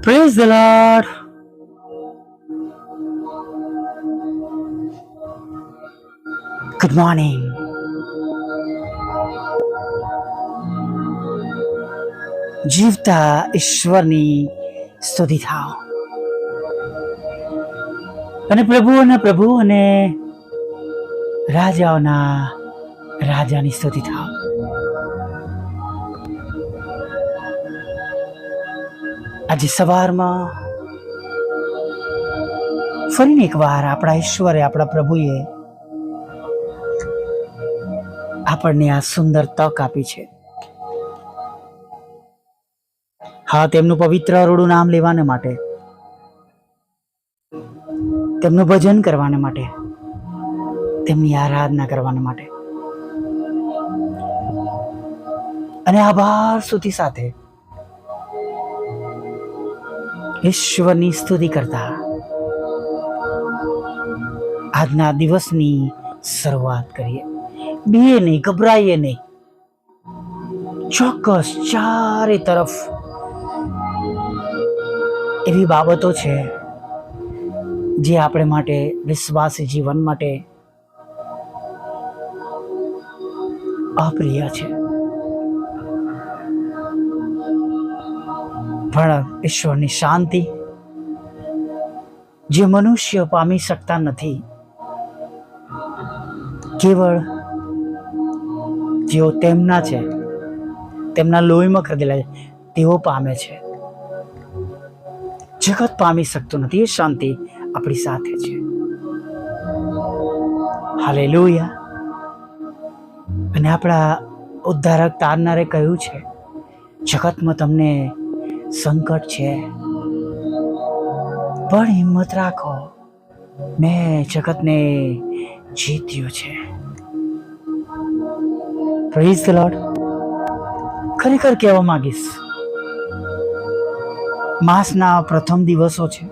Praise the Lord. Good morning. જીવતા ઈશ્વરની સ્તુતિ થાઓ અને પ્રભુ અને રાજાઓના રાજાની સ્તુતિ થાઓ. આજે સવારમાં ફરીને એકવાર આપણા ઈશ્વરે, આપણા પ્રભુએ આપણને આ સુંદર તક આપી છે. હા, તેમનું પવિત્ર અરૂડું નામ લેવાને માટે, તેમનું ભજન કરવાને માટે, તેમની આરાધના કરવાને માટે અને આભાર સ્તુતિ સાથે ઈશ્વરની સ્તુતિ કરતા આજના દિવસની શરૂઆત કરીએ. બીએ નહીં, ગભરાઈએ નહીં. ચોક્કસ ચારે તરફ એવી બાબતો છે જે આપણે માટે, વિશ્વાસી જીવન માટે અપ્રિય છે, પણ ઈશ્વરની શાંતિ જે મનુષ્ય પામી શકતા નથી, કેવળ જેઓ તેમના છે, તેમના લોહીમાં ખરીદેલા છે, તેઓ પામે છે. જગત પામી શકતું નથી. એ શાંતિ આપણી સાથે છે. હાલેલુયા. અને આપણા ઉદ્ધારક તારનારે કહ્યું છે, જગતમાં તમને સંકટ છે, પણ હિંમત રાખો, મેં જગતને જીત્યું છે. Praise the lord. ખરેખર કહેવા માંગીશ, માસના પ્રથમ દિવસો છે.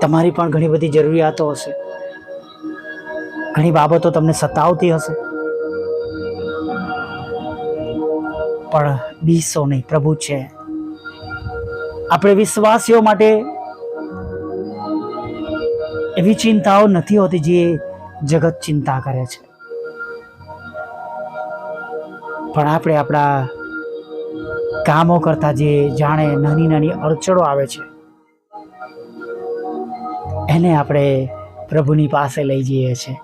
તમારી પણ ઘણી બધી જરૂરિયાતો હશે, ઘણી બાબતો તમને સતાવતી હશે, પણ બીસો નહીં, પ્રભુ છે. આપણે વિશ્વાસીઓ માટે એવી ચિંતાઓ નથી હોતી જે જગત ચિંતા કરે છે, પણ આપણે આપણા કામો કરતા જે જાણે નાની નાની અડચણો આવે છે, એને આપણે પ્રભુની પાસે લઈ જઈએ છીએ.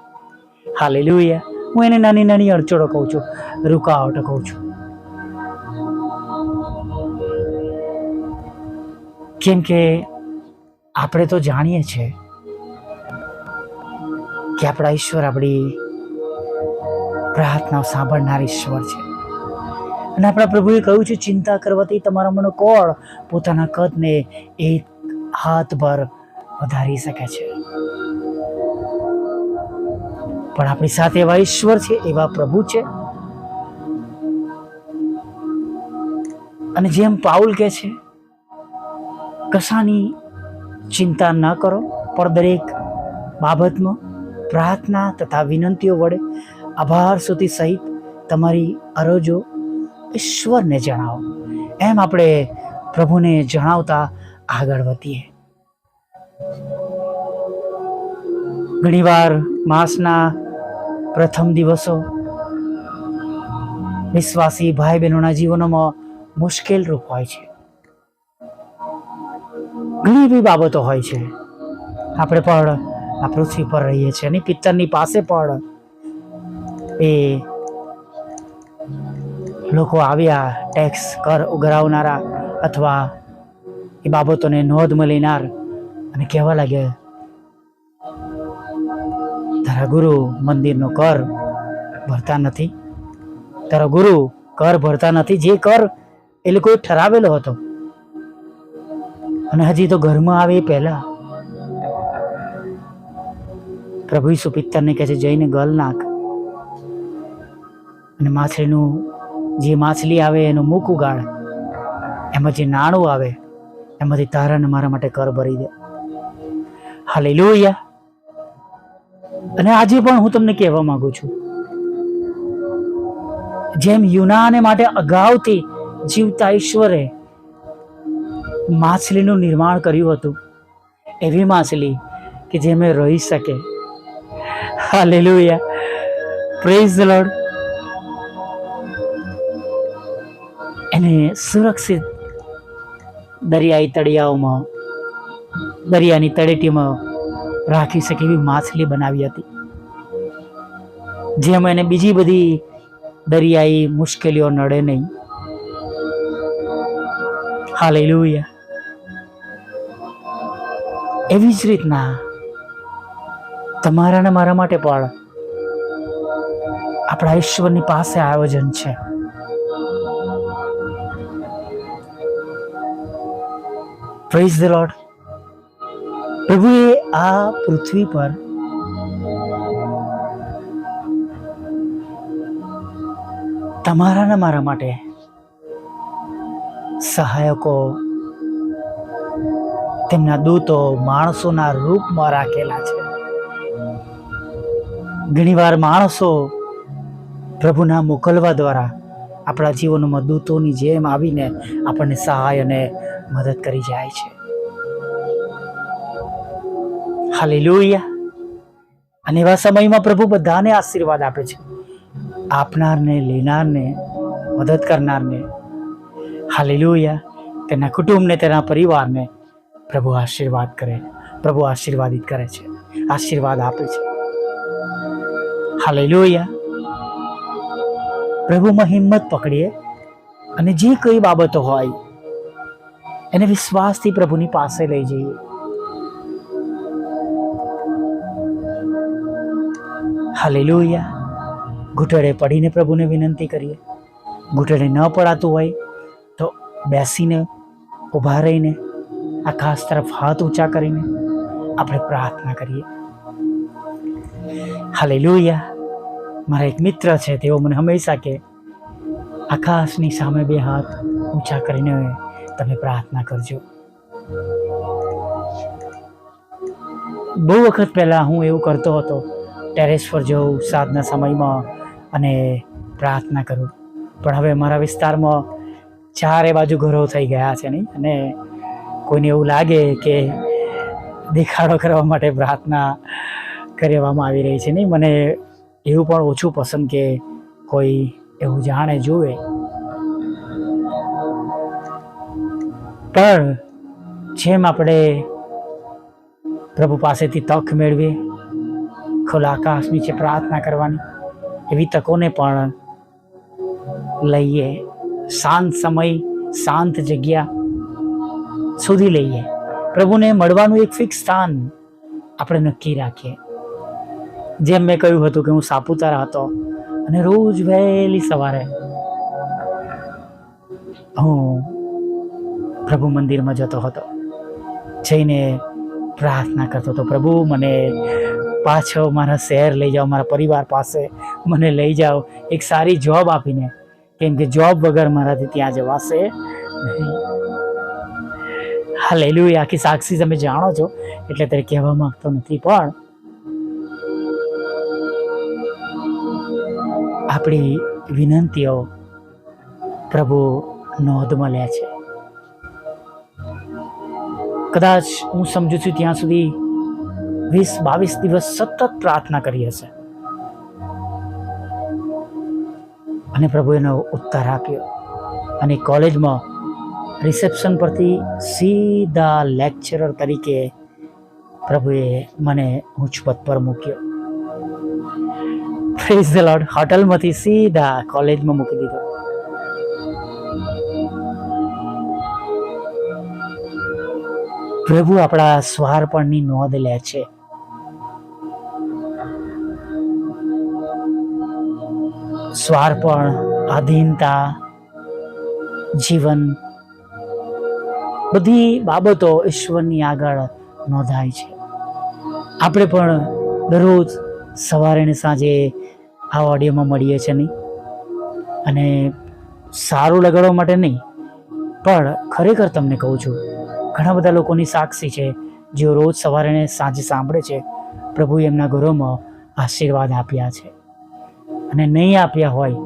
હાલેલુયા. હું એને નાની નાની અડચણો કહું છું, રૂકાવટો કહું છું, કેમ કે આપણે તો જાણીએ છીએ કે આપણા ઈશ્વર આપણી પ્રાર્થના સાંભળનાર ઈશ્વર છે. અને આપણા પ્રભુએ કહ્યું છે, ચિંતા કરવાથી તમારા મનો કોણ પોતાના કદને એક હાથ ભર વધારી શકે છે. પણ આપણી સાથે એવા ઈશ્વર છે, એવા પ્રભુ છે. અને જેમ પાઉલ કહે છે, કશાની ચિંતા ન કરો, પણ દરેક બાબતમાં પ્રાર્થના તથા વિનંતીઓ વડે આભાર સ્તુતિ સહિત તમારી અરજો ઈશ્વરને જણાવો. એમ આપણે પ્રભુને જણાવતા આગળ વધીએ. ઘણીવાર માસના પ્રથમ દિવસો વિશ્વાસી ભાઈ બહેનોના જીવનોમાં મુશ્કેલ રૂપ હોય છે. ઘણી એવી બાબતો હોય છે. આપણે પણ આ પૃથ્વી પર રહીએ છીએ અને પિત્તરની પાસે પણ એ લોકો આવ્યા, ટેક્સ કર ઉઘરાવનારા અથવા એ બાબતોને નોંધમાં લેનાર, અને કહેવા લાગ્યા, તારા ગુરુ મંદિરનો કર ભરતા નથી, તારા ગુરુ કર ભરતા નથી. જે કર એ લોકોએ ઠરાવેલો હતો, અને હજી તો ઘરમાં આવે એ પહેલા પ્રભુ ઈસુ પિત્તરને કહે છે, જઈને ગલ નાખ અને માછલીનું જે માછલી આવે એનું મુખ ઉગાડ, એમાં જે નાણું આવે એમાંથી તારા અને મારા માટે કર ભરી દે. હાલેલુયા. અને આજે પણ હું તમને કહેવા માંગુ છું, જેમ યુનાને માટે અગાઉથી જીવતા ઈશ્વરે માછલીનું નિર્માણ કર્યું હતું, એવી માછલી કે જેમાં રહી શકે. Hallelujah, praise the lord. એને સુરક્ષિત દરિયાઈ તળિયાઓમાં, દરિયાની તળેટીમાં રાખી શકે એવી માછલી બનાવી હતી, જેમાં એને બીજી બધી દરિયાઈ મુશ્કેલીઓ નડે નહીં. હાલેલુયા. એવી જ રીતના તમારા ને મારા માટે પણ આપણા ઈશ્વરની પાસે આયોજન છે. Praise the lord. પ્રભુએ આ પૃથ્વી પર તમારા ને મારા માટે સહાયકો, તેમના દૂતો માણસોના રૂપમાં રાખેલા છે. ઘણીવાર માણસો પ્રભુના મોકલવા દ્વારા આપણા જીવનમાં દૂતોની જેમ આવીને આપણને સહાય અને મદદ કરી જાય છે. હાલેલુયા. અને એવા સમયમાં પ્રભુ બધાને આશીર્વાદ આપે છે, આપનારને, લેનારને, મદદ કરનારને. હાલેલુયા. તેના કુટુંબને, તેના પરિવારને પ્રભુ આશીર્વાદ કરે, પ્રભુ આશીર્વાદિત કરે છે, આશીર્વાદ આપે છે. હાલેલુયા. પ્રભુમાં હિંમત પકડીએ અને જે કઈ બાબતો હોય એને વિશ્વાસથી પ્રભુની પાસે લઈ જઈએ. હાલેલુયા. ઘૂંટડે પડીને પ્રભુને વિનંતી કરીએ. ઘૂંટડે ન પડાતું હોય તો બેસીને, ઊભા રહીને, આકાશ તરફ હાથ ઊંચા કરીને આપણે પ્રાર્થના કરીએ. હાલેલુયા. મારા એક મિત્ર છે, તેઓ મને હંમેશા કે આકાશની સામે બે હાથ ઊંચા કરીને તમે પ્રાર્થના કરજો. બહુ વખત પહેલાં હું એવું કરતો હતો, ટેરેસ પર જઉં સાંજના સમયમાં અને પ્રાર્થના કરું. પણ હવે મારા વિસ્તારમાં ચારે બાજુ ઘરો થઈ ગયા છે નહીં, અને કોઈને એવું લાગે કે દેખાડો કરવા માટે પ્રાર્થના કરવામાં આવી રહી છે નહીં. મને એવું પણ ઓછું પસંદ કે કોઈ એવું જાણે જોવે. પણ જેમ આપણે પ્રભુ પાસેથી તક મેળવીએ ખુલ્લા આકાશ નીચે પ્રાર્થના કરવાની, એવી તકોને પણ લઈએ. શાંત સમય, શાંત જગ્યા સુધી લઈએ. પ્રભુને મળવાનું એક ફિક્સ સ્થાન આપણે નક્કી રાખીએ. જેમ મેં કહ્યું હતું કે હું સાપુતારા હતો અને રોજ વહેલી સવારે હું પ્રભુ મંદિરમાં જતો હતો, જઈને પ્રાર્થના કરતો હતો, પ્રભુ મને પાછો મારા શહેર લઈ જાઓ, મારા પરિવાર પાસે મને લઈ જાઓ, એક સારી જોબ આપીને, કેમ કે જોબ વગર મારાથી ત્યાં જવાશે નહીં. હાલેલુયા. આખી સાક્ષી તમે જાણો છો એટલે ત્યારે કહેવા માંગતો નથી, પણ આપણી વિનંતીઓ પ્રભુ નોંધમાં લે છે. કદાચ હું સમજુ છું ત્યાં સુધી 20-22 દિવસ સતત પ્રાર્થના કરી હશે અને પ્રભુ એનો ઉત્તર આપ્યો. અને કોલેજમાં રિસેપ્શન પરથી સીધા લેક્ચરર તરીકે પ્રભુએ મને ઉચ્ચ પદ પર મૂક્યો. Praise the lord. હોટલમાંથી સીધા કોલેજમાં મૂકી દીધો. પ્રભુ આપણા સ્વાર્પણની નોંધ લે છે. સ્વાર્પણ, આધીનતા, જીવન, બધી બાબતો ઈશ્વરની આગળ નોંધાય છે. આપણે પણ દરરોજ સવારે ને સાંજે આ ઓડિયોમાં મળીએ છીએ નહીં, અને સારું લગાડવા માટે નહીં, પણ ખરેખર તમને કહું છું, ઘણા બધા લોકોની સાક્ષી છે જેઓ રોજ સવારે ને સાંજે સાંભળે છે. પ્રભુએ એમના ઘરોમાં આશીર્વાદ આપ્યા છે, અને નહીં આપ્યા હોય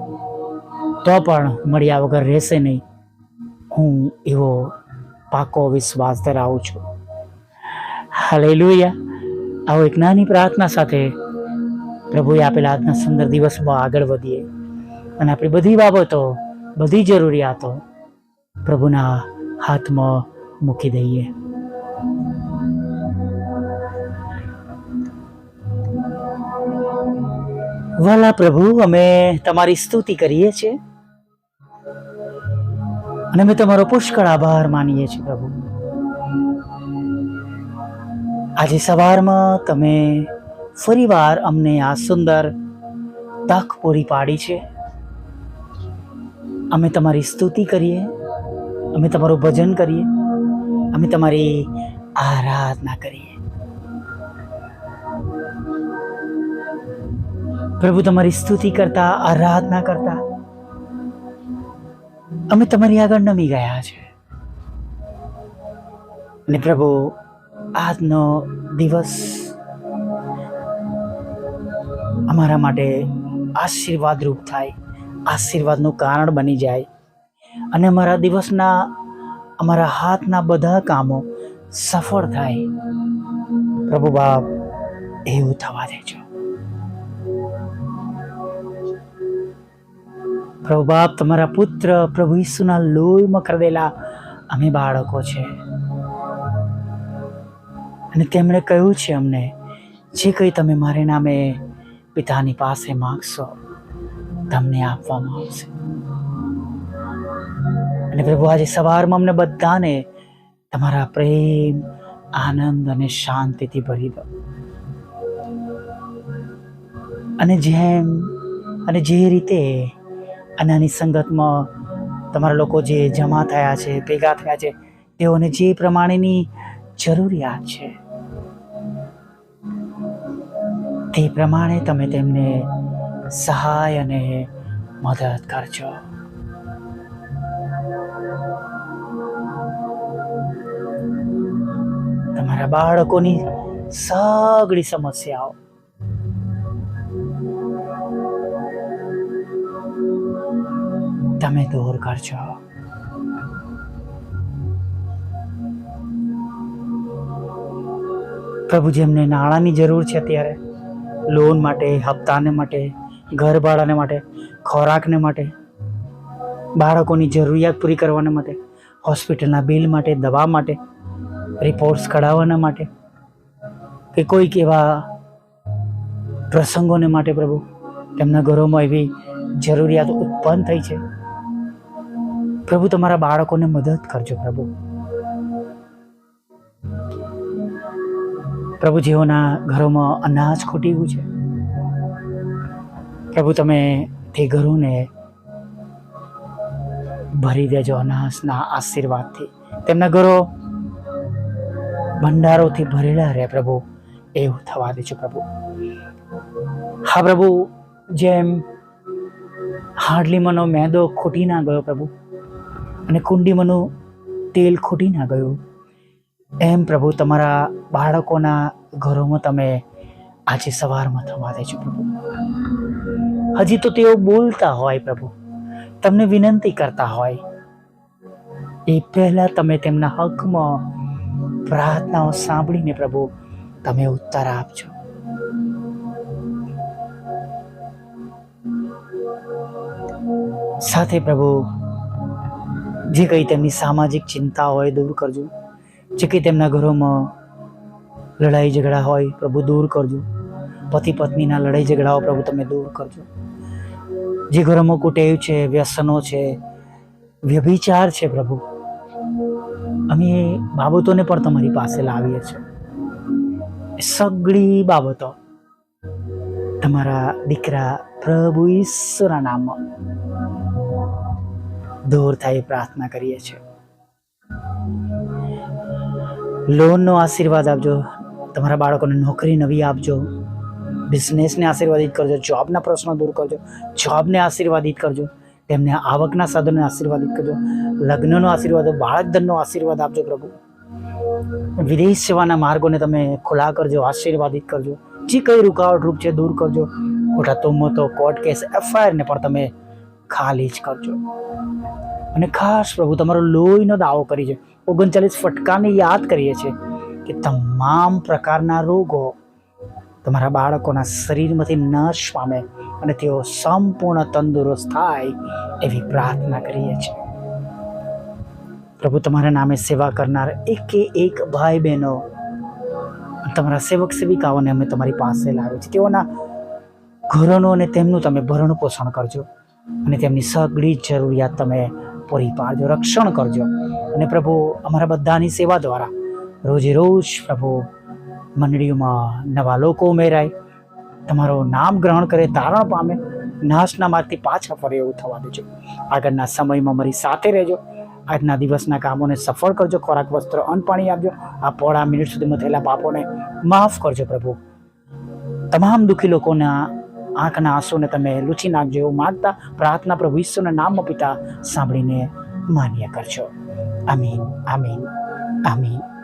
તો પણ મળ્યા વગર રહેશે નહીં, હું એવો પાકો વિશ્વાસ ધરાવું છું. હાલેલુયા. આવો એક નાની પ્રાર્થના સાથે પ્રભુએ આપેલા આજના સુંદર દિવસમાં આગળ વધીએ અને આપણી બધી બાબતો, બધી જરૂરિયાતો પ્રભુના હાથમાં મૂકી દઈએ. વાલા પ્રભુ, અમે તમારી સ્તુતિ કરીએ છીએ અને અમે તમારો પુષ્કળ આભાર માનીએ છીએ પ્રભુ. આજે સવારમાં તમે ફરીવાર અમને આ સુંદર તક પૂરી પાડી છે. અમે તમારી સ્તુતિ કરીએ, અમે તમારું ભજન કરીએ, અમે તમારી આરાધના કરીએ. પ્રભુ, તમારી સ્તુતિ કરતા, આરાધના કરતા અમે તમારી આગળ નમી ગયા છે. અને પ્રભુ, આજનો દિવસ અમારા માટે આશીર્વાદરૂપ થાય, આશીર્વાદનું કારણ બની જાય અને અમારા દિવસના, અમારા હાથના બધા કામો સફળ થાય. પ્રભુ બાપ, એવું થવા દેજો. પ્રભુ બાપ, તમારા પુત્ર પ્રભુ ઈસુના લોહીમાં ખરીદેલા અમે બાળકો છે અને તેમણે કહ્યું છે અમને, જે કંઈ તમે મારે નામે પિતાની પાસે માગશો તમને આપવામાં આવશે. અને પ્રભુ, આજે સવારમાં અમને બધાને તમારા પ્રેમ, આનંદ અને શાંતિથી ભરી દો. અને જે રીતે અનાની સંગતમાં તમારા લોકો જે જમા થયા છે, ભેગા થયા છે, તેઓને જે પ્રમાણેની જરૂરિયાત છે તે પ્રમાણે તમે તેમને સહાય અને મદદ કરજો. તમારા બાળકોની સગળી સમસ્યાઓ તમે દૂર કરજો. પ્રભુ, જેમને નાણાંની જરૂર છે અત્યારે, લોન માટે, હપ્તાને માટે, ઘર ભાડાને માટે, ખોરાકને માટે, બાળકોની જરૂરિયાત પૂરી કરવાને માટે, હોસ્પિટલના બિલ માટે, દવા માટે, રિપોર્ટ્સ કઢાવવાના માટે, કે કોઈક એવા પ્રસંગોને માટે પ્રભુ તેમના ઘરોમાં એવી જરૂરિયાત ઉત્પન્ન થઈ છે. પ્રભુ, તમારા બાળકોને મદદ કરજો. પ્રભુ, જેઓના ઘરોમાં અનાજ ખૂટી ગયું છે, પ્રભુ તમે તે ઘરોને ભરી દેજો અનાજના આશીર્વાદથી. તેમના ઘરો ભંડારોથી ભરેલા રહે પ્રભુ, એવું થવા દેજો પ્રભુ. હા પ્રભુ, જેમ હાડલીમાંનો મેદો ખૂટી ના ગયો પ્રભુ અને કુંડીમાંનું તેલ ખૂટી ના ગયું, એમ પ્રભુ તમારા બાળકોના ઘરોમાં તમે આજે સવારમાં થવા દેજો પ્રભુ. હજી તો તેઓ બોલતા હોય પ્રભુ, તમને વિનંતી કરતા હોય, એ પહેલા તમે તેમના હકમાં પ્રાર્થનાઓ સાંભળીને પ્રભુ તમે ઉત્તર આપજો. સાથે પ્રભુ, જે કંઈ તેમની સામાજિક ચિંતા હોય દૂર કરજો. જે કંઈ તેમના ઘરોમાં લડાઈ ઝઘડા હોય પ્રભુ દૂર કરજો. પતિ પત્નીના લડાઈ ઝઘડાઓ પ્રભુ તમે દૂર કરજો. જે ઘરોમાં કુટેવ છે, વ્યસનો છે, વ્યભિચાર છે પ્રભુ, અમે એ બાબતોને પણ તમારી પાસે લાવીએ છીએ. સગળી બાબતો તમારા દીકરા પ્રભુ ઈશ્વરના નામમાં દૂર થાય પ્રાર્થના કરીએ છીએ. લોનનો આશીર્વાદ આપજો. તમારા બાળકોને નોકરી નવી આપજો. બિઝનેસને આશીર્વાદિત કરજો. જોબના પ્રશ્નો દૂર કરજો. જોબને આશીર્વાદિત કરજો. તેમને આવકના સાધનોને આશીર્વાદિત કરજો. લગ્નનો આશીર્વાદ, બાળકધનનો આશીર્વાદ આપજો પ્રભુ. વિદેશ જવાના માર્ગોને તમે ખુલ્લા કરજો, આશીર્વાદિત કરજો. જે કંઈ રૂકાવટ રૂપ છે દૂર કરજો. ખોટા તોમતો, કોર્ટ કેસ, એફઆઈઆરને પણ તમે ખાલી જ કરજો. અને ખાસ પ્રભુ તમારો લોહીનો દાવો કરી છે, 39 ફટકાને યાદ કરીએ છીએ કે તમામ પ્રકારના રોગો તમારા બાળકોના શરીરમાંથી નાશ પામે અને તેઓ સંપૂર્ણ તંદુરસ્ત થાય એવી પ્રાર્થના કરીએ છીએ. પ્રભુ, તમારા નામે સેવા કરનાર એકે એક ભાઈ બહેનો, તમારા સેવક સેવિકાઓને અમે તમારી પાસે લાવીએ છીએ. તેઓના ઘરોનું અને તેમનું તમે ભરણ પોષણ કરજો અને તેમની સગળી જરૂરિયાત તમે પૂરી પાડજો, રક્ષણ કરજો. અને પ્રભુ, અમારા બધાની સેવા દ્વારા રોજે રોજ પ્રભુ મંડળીઓમાં નવા લોકો ઉમેરાય, તમારું નામ ગ્રહણ કરે, તારણ પામે, નાશના માર્ગથી પાછા ફરે એવું થવા દેજો. આગળના સમયમાં મારી સાથે રહેજો. આજના દિવસના કામોને સફળ કરજો. ખોરાક, વસ્ત્ર, અન્ન, પાણી આપજો. આ પોળા મિનિટ સુધીમાં થયેલા પાપોને માફ કરજો પ્રભુ. તમામ દુઃખી લોકોના આંખના આંસુને તમે લૂછી નાખજો એવું માગતા પ્રાર્થના પ્રભુ ઈશ્વરના નામમાં પિતા સાંભળીને માન્ય કરજો. આમીન, આમીન, આમીન.